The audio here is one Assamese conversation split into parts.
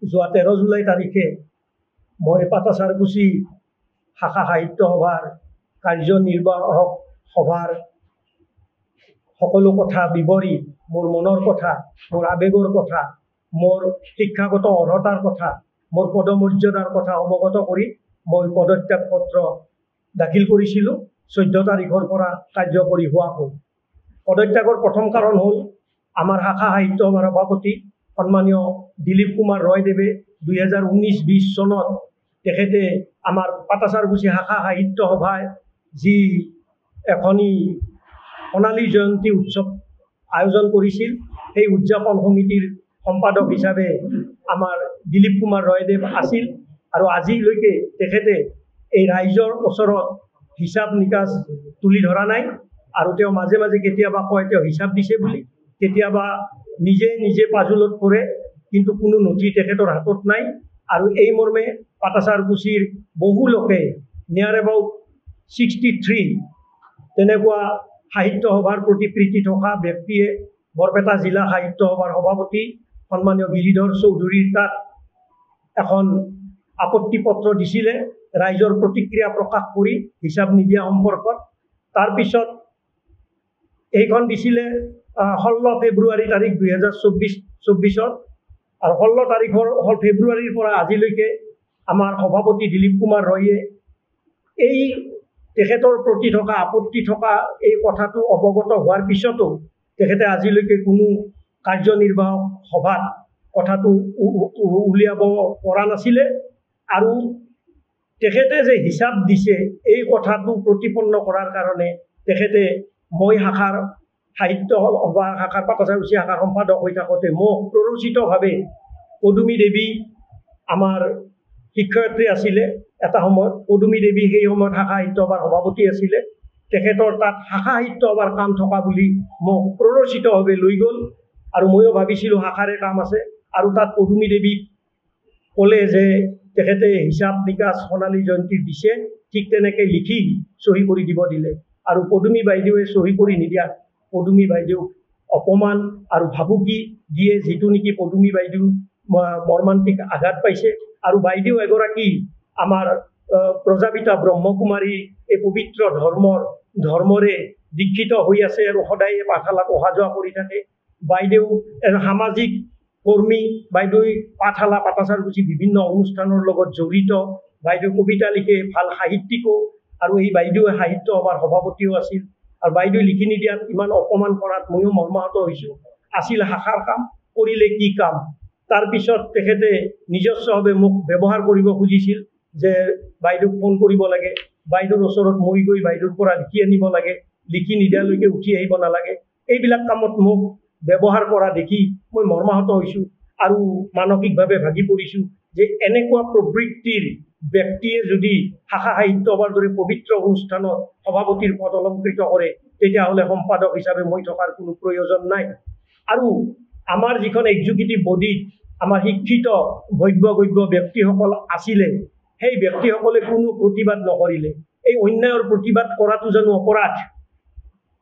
যোৱা 13 জুলাই তাৰিখে মই পাটাচাৰকুছি শাখা সাহিত্য সভাৰ কাৰ্যনিৰ্বাহক সভাৰ সকলো কথা বিৱৰি মোৰ মনৰ কথা, মোৰ আৱেগৰ কথা, মোৰ শিক্ষাগত অৰ্হতাৰ কথা, মোৰ পদমৰ্যাদাৰ কথা অৱগত কৰি মই পদত্যাগ পত্ৰ দাখিল কৰিছিলোঁ 14 তাৰিখৰ পৰা কাৰ্যকৰী হোৱা হ'ল। পদত্যাগৰ প্ৰথম কাৰণ হ'ল আমাৰ শাখা সাহিত্য সভাৰ সভাপতি সন্মানীয় দিলীপ কুমাৰ ৰয়দেৱে 2019-20 চনত তেখেতে আমাৰ পাটাচাৰকুছি শাখা সাহিত্য সভায় যি এখনি সোণালী জয়ন্তী উৎসৱ আয়োজন কৰিছিল, সেই উদযাপন সমিতিৰ সম্পাদক হিচাপে আমাৰ দিলীপ কুমাৰ ৰয়দেৱ আছিল। আৰু আজিলৈকে তেখেতে এই ৰাইজৰ ওচৰত হিচাপ নিকাচ তুলি ধৰা নাই। আৰু তেওঁ মাজে মাজে কেতিয়াবা কয় তেওঁ হিচাপ দিছে বুলি, কেতিয়াবা নিজে নিজে পাজুলত পৰে, কিন্তু কোনো নথি তেখেতৰ হাতত নাই। আৰু এই মৰ্মে পাটাচাৰকুছিৰ বহু লোকে নিয়াৰ এবাউট 63 তেনেকুৱা সাহিত্য সভাৰ প্ৰতি প্ৰীতি থকা ব্যক্তিয়ে বৰপেটা জিলা সাহিত্য সভাৰ সভাপতি সন্মানীয় গিৰিধৰ চৌধুৰীৰ তাত এখন আপত্তি পত্ৰ দিছিলে ৰাইজৰ প্ৰতিক্ৰিয়া প্ৰকাশ কৰি হিচাপ নিদিয়া সম্পৰ্কত। তাৰপিছত এইখন দিছিলে 16 ফেব্ৰুৱাৰী তাৰিখ 2024 আৰু 16 তাৰিখৰ ফেব্ৰুৱাৰীৰ পৰা আজিলৈকে আমাৰ সভাপতি দিলীপ কুমাৰ ৰয়ে এই তেখেতৰ প্ৰতি থকা আপত্তি থকা এই কথাটো অৱগত হোৱাৰ পিছতো তেখেতে আজিলৈকে কোনো কাৰ্যনিৰ্বাহক সভাত কথাটো উলিয়াব পৰা নাছিলে। আৰু তেখেতে যে হিচাপ দিছে এই কথাটো প্ৰতিপন্ন কৰাৰ কাৰণে তেখেতে মই শাখাৰ সাহিত্য সভা শাখাৰ পাটাচাৰকুছি শাখাৰ সম্পাদক হৈ থাকোঁতে মোক প্ৰৰোচিতভাৱে পদুমী দেৱী আমাৰ শিক্ষয়িত্ৰী আছিলে এটা সময়ত, পদুমী দেৱী সেই সময়ত শাখা সাহিত্য সভাৰ সভাপতি আছিলে, তেখেতৰ তাত শাখা সাহিত্য সভাৰ কাম থকা বুলি মোক প্ৰৰোচিতভাৱে লৈ গ'ল। আৰু ময়ো ভাবিছিলোঁ শাখাৰে কাম আছে। আৰু তাত পদুমী দেৱীক ক'লে যে তেখেতে হিচাপ নিকাচ সোণালী জয়ন্তী দিছে, ঠিক তেনেকৈ লিখি চহী কৰি দিব দিলে। আৰু পদুমী বাইদেৱে চহী কৰি নিদিয়াত পদুমী বাইদেউ অপমান আৰু ভাবুকি দিয়ে, যিটো নেকি পদুমী বাইদেউ মৰ্মান্তিক আঘাত পাইছে। আৰু বাইদেউ এগৰাকী আমাৰ প্ৰজাপিতা ব্ৰহ্মকুমাৰী এই পবিত্ৰ ধৰ্মৰে দীক্ষিত হৈ আছে আৰু সদায়ে পাঠশালাত অহা যোৱা কৰি থাকে। বাইদেউ এজন সামাজিক কৰ্মী, বাইদেউ পাঠশালা পাটাচাৰকুছি বিভিন্ন অনুষ্ঠানৰ লগত জড়িত, বাইদেউ কবিতা লিখে, ভাল সাহিত্যিকো, আৰু এই বাইদেৱে সাহিত্য সভাৰ সভাপতিও আছিল। আৰু বাইদেউ লিখি নিদিয়াত ইমান অপমান কৰাত ময়ো মৰ্মাহত হৈছোঁ। আছিল শাখাৰ কাম, কৰিলে কি কাম। তাৰপিছত তেখেতে নিজস্বভাৱে মোক ব্যৱহাৰ কৰিব খুজিছিল যে বাইদেউক ফোন কৰিব লাগে, বাইদেউৰ ওচৰত মই গৈ বাইদেউৰ পৰা লিখি আনিব লাগে, লিখি নিদিয়ালৈকে উঠি আহিব নালাগে। এইবিলাক কামত মোক ব্যৱহাৰ কৰা দেখি মই মৰ্মাহত হৈছোঁ আৰু মানসিকভাৱে ভাগি পৰিছোঁ যে এনেকুৱা প্ৰবৃত্তিৰ ব্যক্তিয়ে যদি শাখা সাহিত্য সভাৰ দৰে পবিত্ৰ অনুষ্ঠানত সভাপতিৰ পদ অলংকৃত কৰে, তেতিয়াহ'লে সম্পাদক হিচাপে মই থকাৰ কোনো প্ৰয়োজন নাই। আৰু আমাৰ যিখন এক্সিকিউটিভ বডিত আমাৰ শিক্ষিত ভব্য ব্যক্তিসকল আছিলে, সেই ব্যক্তিসকলে কোনো প্ৰতিবাদ নকৰিলে। এই অন্যায়ৰ প্ৰতিবাদ কৰাটো জানো অপৰাধ?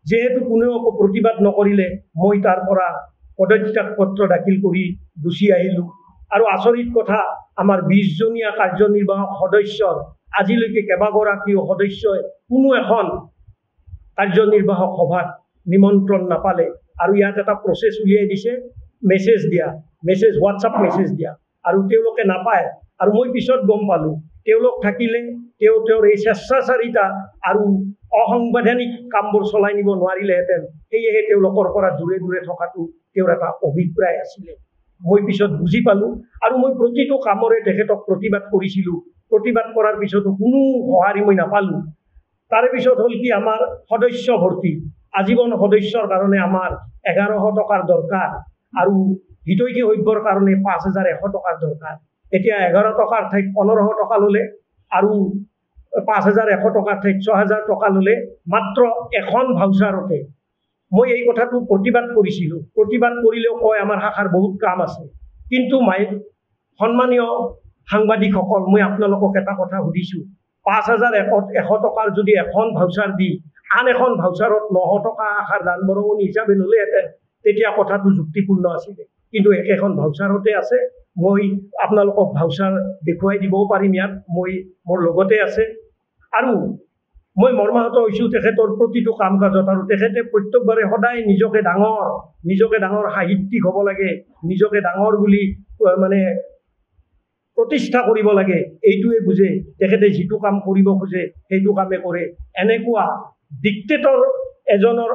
যেহেতু কোনেও প্ৰতিবাদ নকৰিলে, মই তাৰ পৰা পদত্যাগ পত্ৰ দাখিল কৰি গুচি আহিলোঁ। আৰু আচৰিত কথা, আমাৰ 20জনীয়া কাৰ্যনিৰ্বাহক সদস্যৰ আজিলৈকে কেইবাগৰাকীও সদস্যই কোনো এখন কাৰ্যনিৰ্বাহক সভাত নিমন্ত্ৰণ নাপালে। আৰু ইয়াত এটা প্ৰচেছ উলিয়াই দিছে, হোৱাটছআপ মেছেজ দিয়া, আৰু তেওঁলোকে নাপায়। আৰু মই পিছত গম পালোঁ তেওঁলোক থাকিলে তেওঁৰ এই স্বেচ্ছাচাৰিতা আৰু অসাংবিধানিক কামবোৰ চলাই নিব নোৱাৰিলেহেঁতেন, সেয়েহে তেওঁলোকৰ পৰা দূৰে দূৰে থকাটো তেওঁৰ এটা অভিপ্ৰায় আছিলে। মই পিছত বুজি পালোঁ। আৰু মই প্ৰতিটো কামৰে তেখেতক প্ৰতিবাদ কৰিছিলোঁ। প্ৰতিবাদ কৰাৰ পিছতো কোনো সঁহাৰি মই নাপালোঁ। তাৰে পিছত হ'ল কি, আমাৰ সদস্য ভৰ্তি, আজীৱন সদস্যৰ কাৰণে আমাৰ 1100 টকাৰ দৰকাৰ আৰু হিতৈষী সভ্যৰ কাৰণে 5100 টকাৰ দৰকাৰ। এতিয়া 11 টকাৰ ঠাইত 1500 টকা ল'লে আৰু 5100 টকাৰ ঠাইত 6000 টকা ল'লে মাত্ৰ এখন ভাউচাৰতে। মই এই কথাটো প্ৰতিবাদ কৰিছিলোঁ। প্ৰতিবাদ কৰিলেও কয় আমাৰ শাখাৰ বহুত কাম আছে। কিন্তু সন্মানীয় সাংবাদিকসকল, মই আপোনালোকক এটা কথা সুধিছোঁ, 5100 টকাৰ যদি এখন ভাউচাৰ দি আন এখন ভাউচাৰত 900 টকা শাখাৰ দান বৰঙণি হিচাপে ল'লেহেঁতেন, তেতিয়া কথাটো যুক্তিপূৰ্ণ আছিলে। কিন্তু একেখন ভাউচাৰতে আছে মই আপোনালোকক ভাউচাৰ দেখুৱাই দিবও পাৰিম ইয়াত মই মোৰ লগতে আছে আৰু মই মৰ্মাহত হৈছোঁ তেখেতৰ প্ৰতিটো কাম কাজত আৰু তেখেতে প্ৰত্যেকবাৰে সদায় নিজকে ডাঙৰ সাহিত্যিক হ'ব লাগে নিজকে ডাঙৰ বুলি মানে প্ৰতিষ্ঠা কৰিব লাগে এইটোৱে বুজে তেখেতে যিটো কাম কৰিব খোজে সেইটো কামে কৰে এনেকুৱা ডিক্টেটৰ এজনৰ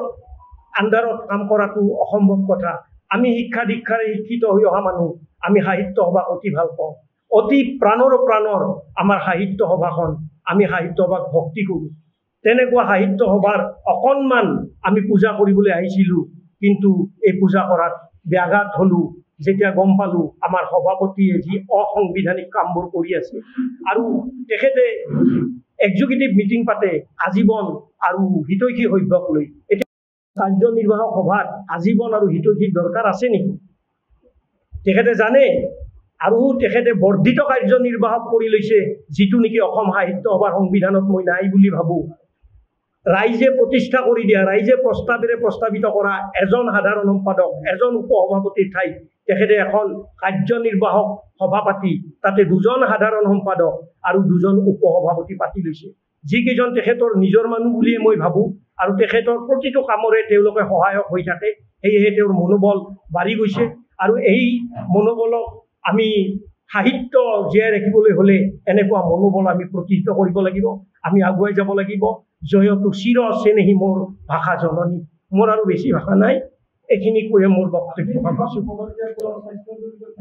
আণ্ডাৰত কাম কৰাটো অসম্ভৱ কথা আমি শিক্ষা দীক্ষাৰে শিক্ষিত হৈ অহা মানুহ আমি সাহিত্য সভা অতি ভাল পাওঁ অতি প্ৰাণৰ আমাৰ সাহিত্য সভাখন আমি সাহিত্য সভাক ভক্তি কৰোঁ তেনেকুৱা সাহিত্য সভাৰ অকণমান আমি পূজা কৰিবলৈ আহিছিলোঁ কিন্তু এই পূজা কৰাত ব্যাঘাত হলোঁ যেতিয়া গম পালোঁ আমাৰ সভাপতিয়ে যি অসাংবিধানিক কামবোৰ কৰি আছে আৰু তেখেতে এক্সিকিউটিভ মিটিং পাতে আজীৱন আৰু হিতৈষী সভ্যক লৈ এতিয়া কাৰ্যনিৰ্বাহক সভাত আজীৱন আৰু হিতৈষীৰ দৰকাৰ আছে নেকি তেখেতে জানে আৰু তেখেতে বৰ্ধিত কাৰ্যনিৰ্বাহক কৰি লৈছে যিটো নেকি অসম সাহিত্য সভাৰ সংবিধানত মই নাই বুলি ভাবোঁ ৰাইজে প্ৰতিষ্ঠা কৰি দিয়া ৰাইজে প্ৰস্তাৱেৰে প্ৰস্তাৱিত কৰা এজন সাধাৰণ সম্পাদক এজন উপসভাপতিৰ ঠাইত তেখেতে এখন কাৰ্যনিৰ্বাহক সভা পাতি তাতে দুজন সাধাৰণ সম্পাদক আৰু দুজন উপসভাপতি পাতি লৈছে যিকেইজন তেখেতৰ নিজৰ মানুহ বুলিয়ে মই ভাবোঁ আৰু তেখেতৰ প্ৰতিটো কামৰে তেওঁলোকে সহায়ক হৈ থাকে সেয়েহে তেওঁৰ মনোবল বাঢ়ি গৈছে আৰু এই মনোবলক আমি সাহিত্য জীয়াই ৰাখিবলৈ হ'লে এনেকুৱা মনোবল আমি প্ৰতিষ্ঠিত কৰিব লাগিব আমি আগুৱাই যাব লাগিব জয়তু চিৰ চেনেহী মোৰ ভাষা জননী মোৰ আৰু বেছি ভাষা নাই এইখিনি কৈয়ে মোৰ বক্তব্য সামৰিছোঁ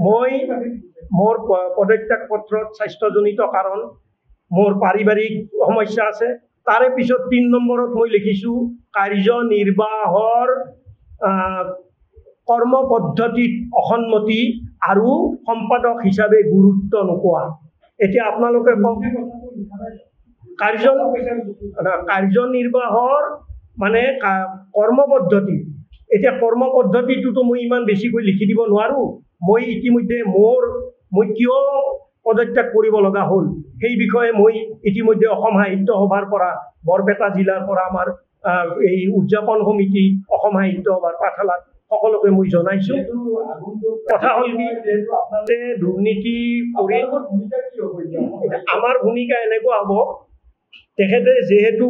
মই মোৰ পদত্যাগ পত্ৰত স্বাস্থ্যজনিত কাৰণ মোৰ পাৰিবাৰিক সমস্যা আছে তাৰে পিছত ৩ নম্বৰত মই লিখিছোঁ কাৰ্যনিৰ্বাহৰ কৰ্ম পদ্ধতিত অসন্মতি আৰু সম্পাদক হিচাপে গুৰুত্ব নোপোৱা এতিয়া আপোনালোকে কাৰ্যনিৰ্বাহৰ মানে কৰ্ম পদ্ধতি এতিয়া কৰ্ম পদ্ধতিটোতো মই ইমান বেছিকৈ লিখি দিব নোৱাৰোঁ মই ইতিমধ্যে মই কিয় পদত্যাগ কৰিব লগা হ'ল সেই বিষয়ে মই ইতিমধ্যে অসম সাহিত্য সভাৰ পৰা বৰপেটা জিলাৰ পৰা আমাৰ এই উদযাপন সমিতি অসম সাহিত্য সভাৰ পাঠশালাত সকলোকে মই জনাইছোঁ কথা হ'ল কি দুৰ্নীতি কৰি আমাৰ ভূমিকা এনেকুৱা হ'ব তেখেতে যিহেতু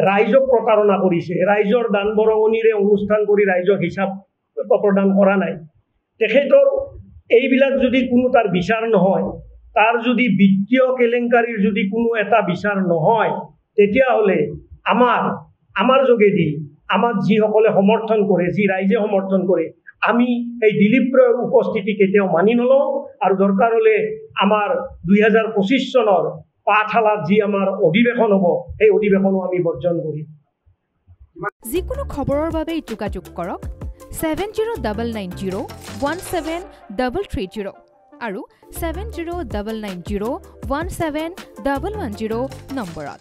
ৰাইজক প্ৰতাৰণা কৰিছে ৰাইজৰ দান বৰঙণিৰে অনুষ্ঠান কৰি ৰাইজক হিচাপ প্ৰদান কৰা নাই তেখেতৰ এইবিলাক যদি কোনো তাৰ বিচাৰ নহয় তাৰ যদি বিত্তীয় কেলেংকাৰীৰ যদি কোনো এটা বিচাৰ নহয় তেতিয়াহ'লে আমাৰ যোগেদি আমাক যিসকলে সমৰ্থন কৰে যি ৰাইজে সমৰ্থন কৰে আমি এই দিলীপ ৰয়ৰ উপস্থিতি কেতিয়াও মানি নলওঁ আৰু দৰকাৰ হ'লে আমাৰ 2025 চনৰ পাঠশালাত যি আমাৰ অধিৱেশন হ'ব এই অধিৱেশনো আমি বৰ্জন কৰিম যিকোনো খবৰৰ বাবে যোগাযোগ কৰক 7099017330 আৰু 7099017110 নম্বৰত